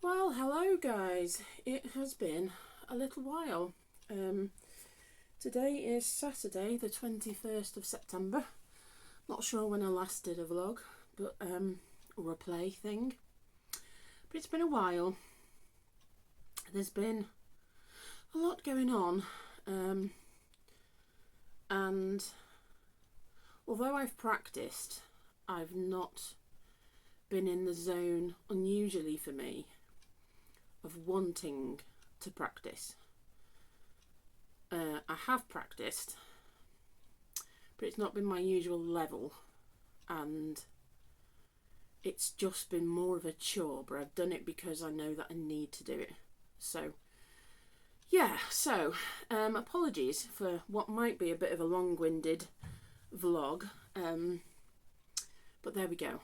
Well, hello guys. It has been a little while. Today is Saturday, the 21st of September. Not sure when I last did a vlog, but or a play thing. But it's been a while. There's been a lot going on, and although I've practiced, I've not been in the zone, unusually for me, of wanting to practice. I have practiced, but it's not been my usual level, and it's just been more of a chore, but I've done it because I know that I need to do it. So yeah, apologies for what might be a bit of a long-winded vlog, but there we go.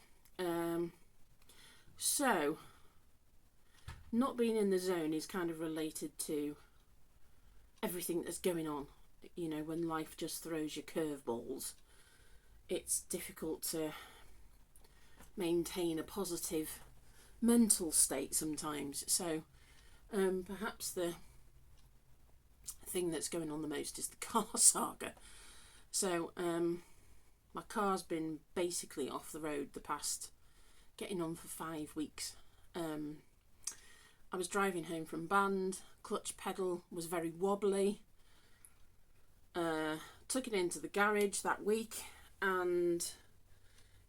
So not being in the zone is kind of related to everything that's going on. You know, when life just throws you curveballs, it's difficult to maintain a positive mental state sometimes. So perhaps the thing that's going on the most is the car saga. So my car's been basically off the road the past, getting on for 5 weeks. I was driving home from band, clutch pedal was very wobbly. Took it into the garage that week, and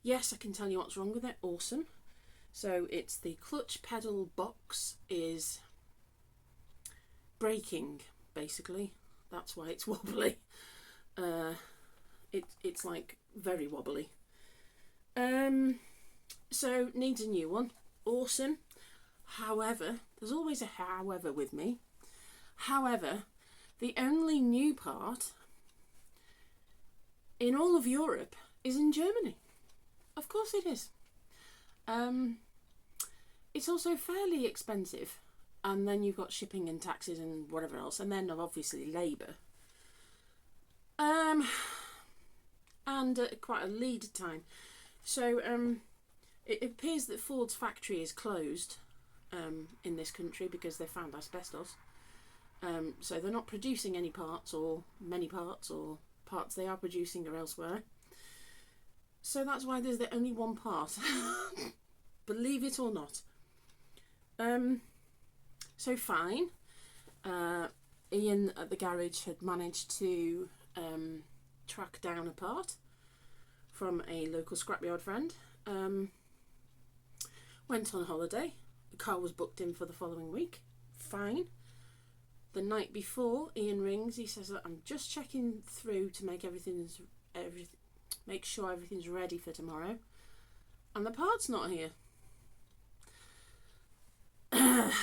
yes, I can tell you what's wrong with it. Awesome. So it's the clutch pedal box is breaking, basically. That's why it's wobbly. It's like very wobbly. So needs a new one. Awesome. However, there's always a however with me. However, the only new part in all of Europe is in Germany. Of course it is. It's also fairly expensive, and then you've got shipping and taxes and whatever else, and then obviously labour. And quite a lead time. So it appears that Ford's factory is closed in this country because they found asbestos. So they're not producing any parts, or many parts, or parts they are producing are elsewhere. So that's why there's the only one part. Believe it or not. So fine. Ian at the garage had managed to track down a part from a local scrapyard friend. Went on holiday. The car was booked in for the following week. Fine. The night before, Ian rings. He says, "I'm just checking through to make make sure everything's ready for tomorrow, and the part's not here."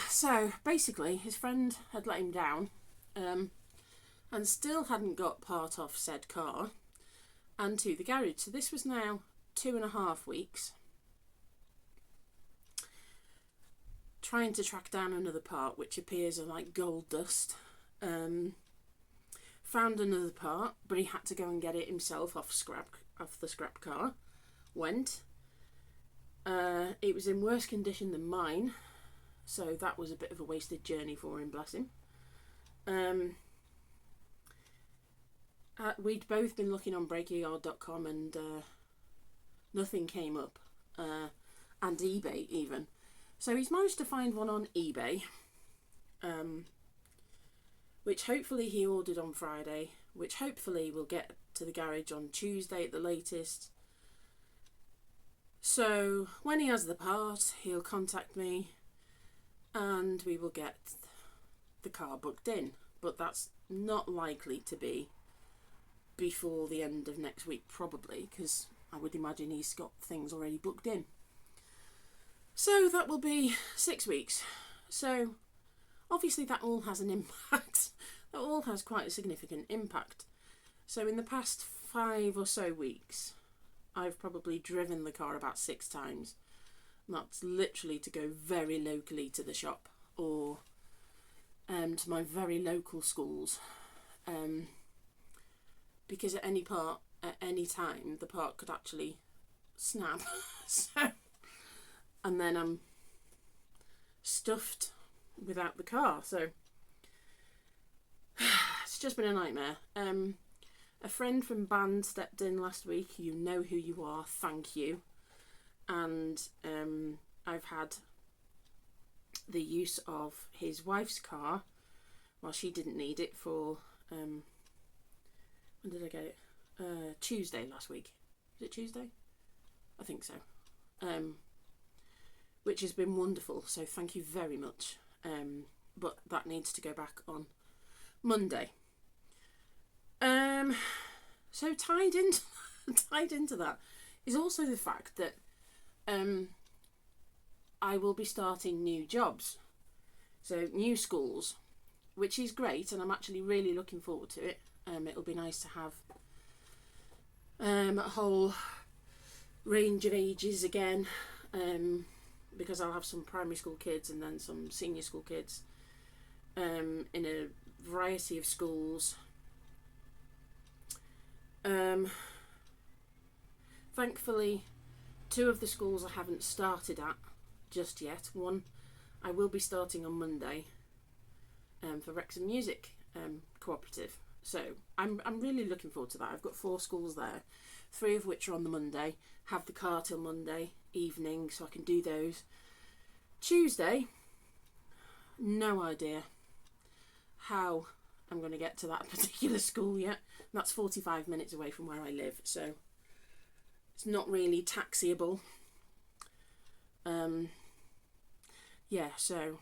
So basically, his friend had let him down, and still hadn't got part off said car and to the garage. So this was now 2.5 weeks trying to track down another part, which appears like gold dust. Found another part, but he had to go and get it himself off the scrap car. Went. It was in worse condition than mine, so that was a bit of a wasted journey for him, bless him. We'd both been looking on breakyard.com, and nothing came up, and eBay even. So he's managed to find one on eBay, which hopefully he ordered on Friday, which hopefully will get to the garage on Tuesday at the latest. So when he has the part, he'll contact me and we will get the car booked in. But that's not likely to be before the end of next week, probably, because I would imagine he's got things already booked in. So that will be 6 weeks. So obviously that all has an impact. That all has quite a significant impact. So in the past 5 or so weeks, I've probably driven the car about 6 times. And that's literally to go very locally to the shop, or to my very local schools. Because at any time, the part could actually snap. So, and then I'm stuffed without the car. So it's just been a nightmare. A friend from band stepped in last week. You know who you are, thank you. And I've had the use of his wife's car. Well, she didn't need it for when did I get it? Tuesday last week. Is it Tuesday? I think so. Which has been wonderful, so thank you very much. But that needs to go back on Monday. So tied into that is also the fact that I will be starting new jobs, so new schools, which is great, and I'm actually really looking forward to it. It'll be nice to have a whole range of ages again, because I'll have some primary school kids and then some senior school kids in a variety of schools. Thankfully, 2 of the schools I haven't started at just yet. One I will be starting on Monday for Wrexham Music Cooperative. So I'm really looking forward to that. I've got 4 schools there, 3 of which are on the Monday. Have the car till Monday evening, so I can do those. Tuesday, no idea how I'm going to get to that particular school yet. That's 45 minutes away from where I live, so it's not really taxiable. Yeah, so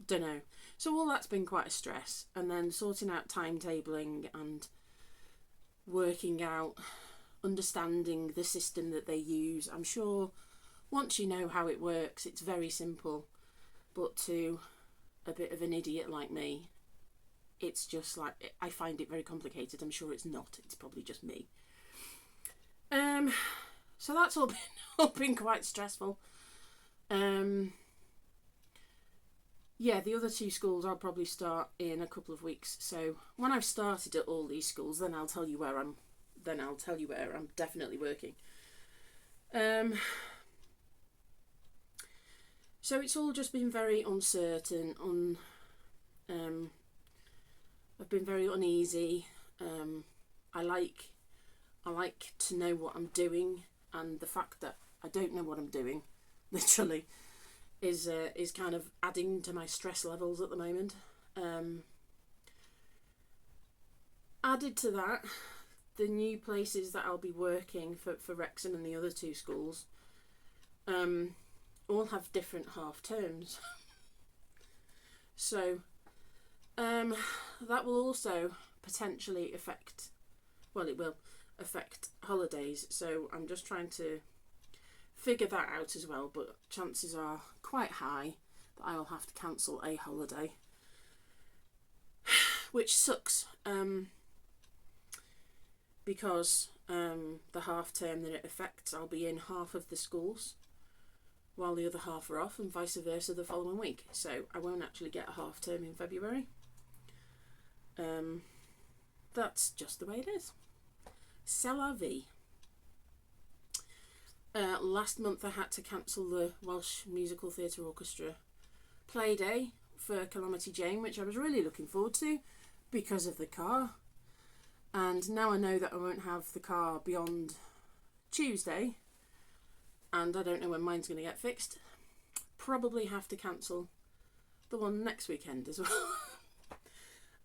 don't know. So all that's been quite a stress, and then sorting out timetabling and working out, understanding the system that they use. I'm sure once you know how it works, it's very simple, but to a bit of an idiot like me, it's just like, I find it very complicated. I'm sure it's not. It's probably just me. So that's all been quite stressful. Yeah, the other 2 schools I'll probably start in a couple of weeks. So when I've started at all these schools, then I'll tell you where I'm definitely working. So it's all just been very uncertain. I've been very uneasy. I like to know what I'm doing, and the fact that I don't know what I'm doing, literally, is kind of adding to my stress levels at the moment. Added to that, the new places that I'll be working for Wrexham and the other 2 schools all have different half terms. So that will also potentially affect, well, it will affect holidays. So I'm just trying to figure that out as well, but chances are quite high that I'll have to cancel a holiday, which sucks, because the half term that it affects, I'll be in half of the schools while the other half are off, and vice versa the following week. So I won't actually get a half term in February. That's just the way it is. C'est la vie. Last month I had to cancel the Welsh Musical Theatre Orchestra play day for Calamity Jane, which I was really looking forward to because of the car. And now I know that I won't have the car beyond Tuesday, and I don't know when mine's going to get fixed. Probably have to cancel the one next weekend as well.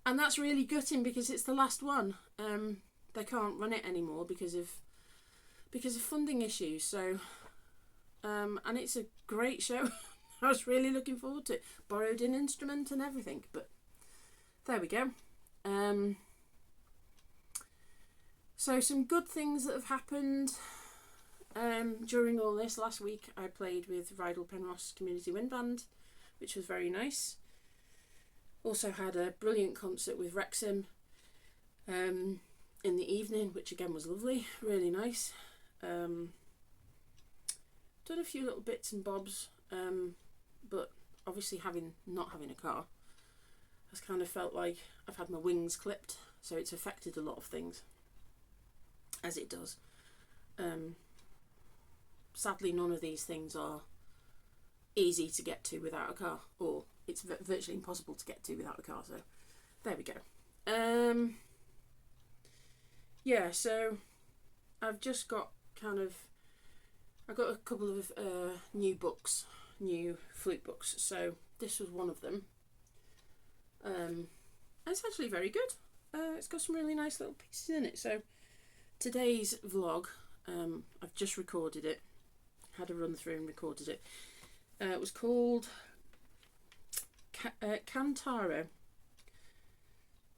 And that's really gutting because it's the last one. They can't run it anymore because of funding issues. So and it's a great show. I was really looking forward to it. Borrowed an instrument and everything, but there we go. So some good things that have happened during all this. Last week I played with Rydal Penrhos Community Wind Band, which was very nice. Also had a brilliant concert with Wrexham in the evening, which again was lovely, really nice. Done a few little bits and bobs, but obviously not having a car has kind of felt like I've had my wings clipped, so it's affected a lot of things, as it does. Sadly, none of these things are easy to get to without a car, or it's virtually impossible to get to without a car. So there we go. Yeah, so I've just got I got a couple of new books, new flute books. So this was one of them. It's actually very good. It's got some really nice little pieces in it. So today's vlog, I've just recorded it, had a run through and recorded it. It was called Cantaro,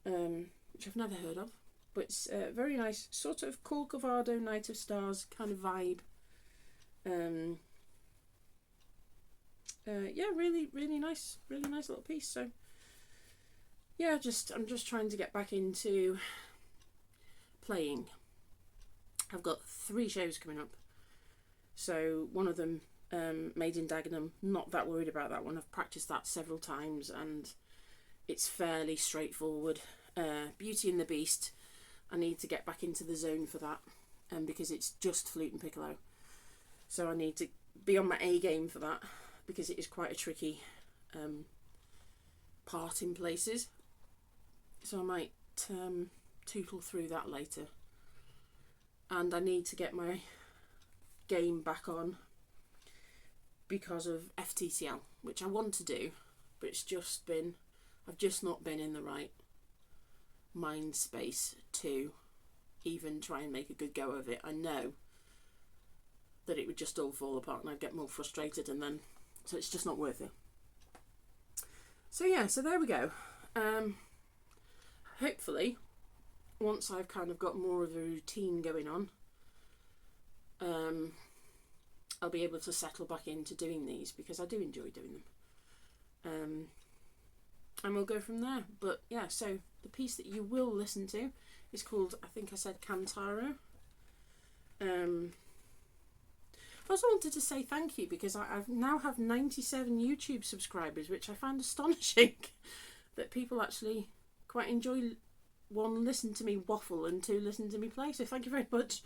which I've never heard of, but it's very nice, sort of Corcovado Night of Stars kind of vibe. Yeah, really nice little piece. So yeah, I'm just trying to get back into playing. I've got 3 shows coming up. So one of them, Made in Dagenham, not that worried about that one. I've practiced that several times and it's fairly straightforward. Beauty and the Beast, I need to get back into the zone for that, because it's just flute and piccolo. So I need to be on my A game for that, because it is quite a tricky part in places. So I might tootle through that later. And I need to get my game back on because of FTCL, which I want to do, but I've just not been in the right mind space to even try and make a good go of it. I know that it would just all fall apart and I'd get more frustrated, and then so it's just not worth it. So yeah, so there we go. Hopefully once I've kind of got more of a routine going on, I'll be able to settle back into doing these, because I do enjoy doing them. And we'll go from there. But yeah, so the piece that you will listen to is called, I think I said, Cantaro. I also wanted to say thank you, because I now have 97 YouTube subscribers, which I find astonishing that people actually quite enjoy, 1, listen to me waffle, and 2, listen to me play. So thank you very much.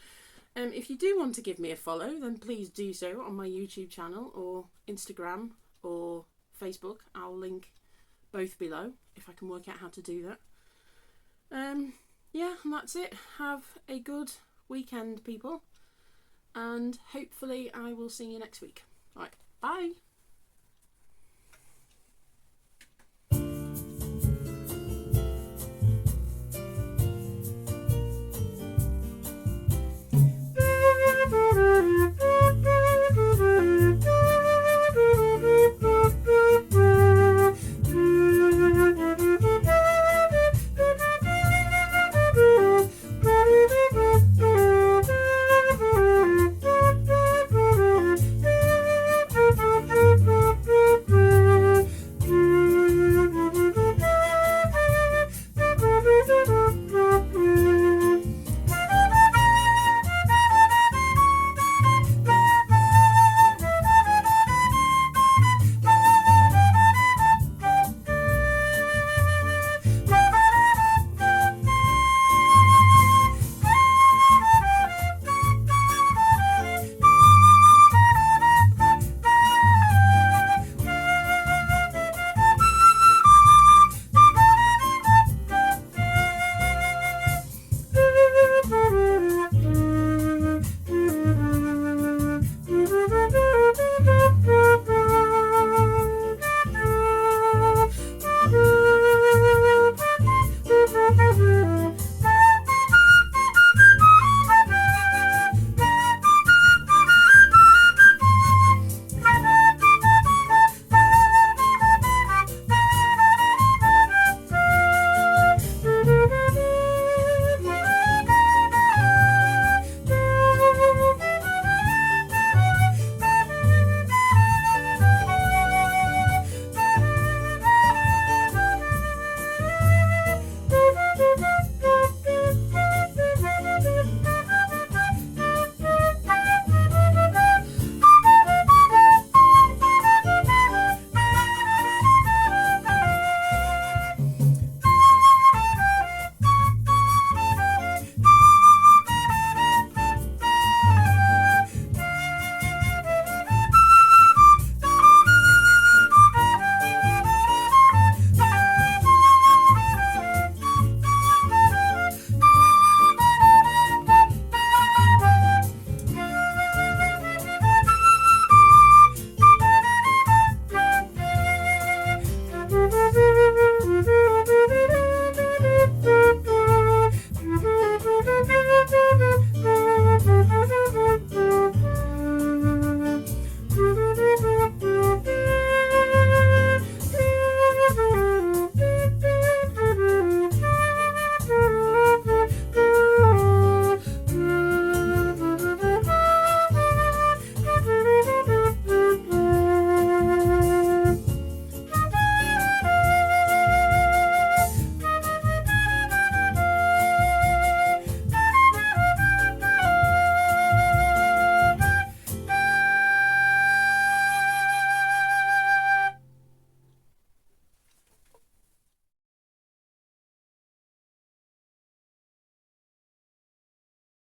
If you do want to give me a follow, then please do so on my YouTube channel or Instagram or Facebook. I'll link both below if I can work out how to do that. Yeah, and that's it. Have a good weekend, people, and hopefully I will see you next week. All right, bye.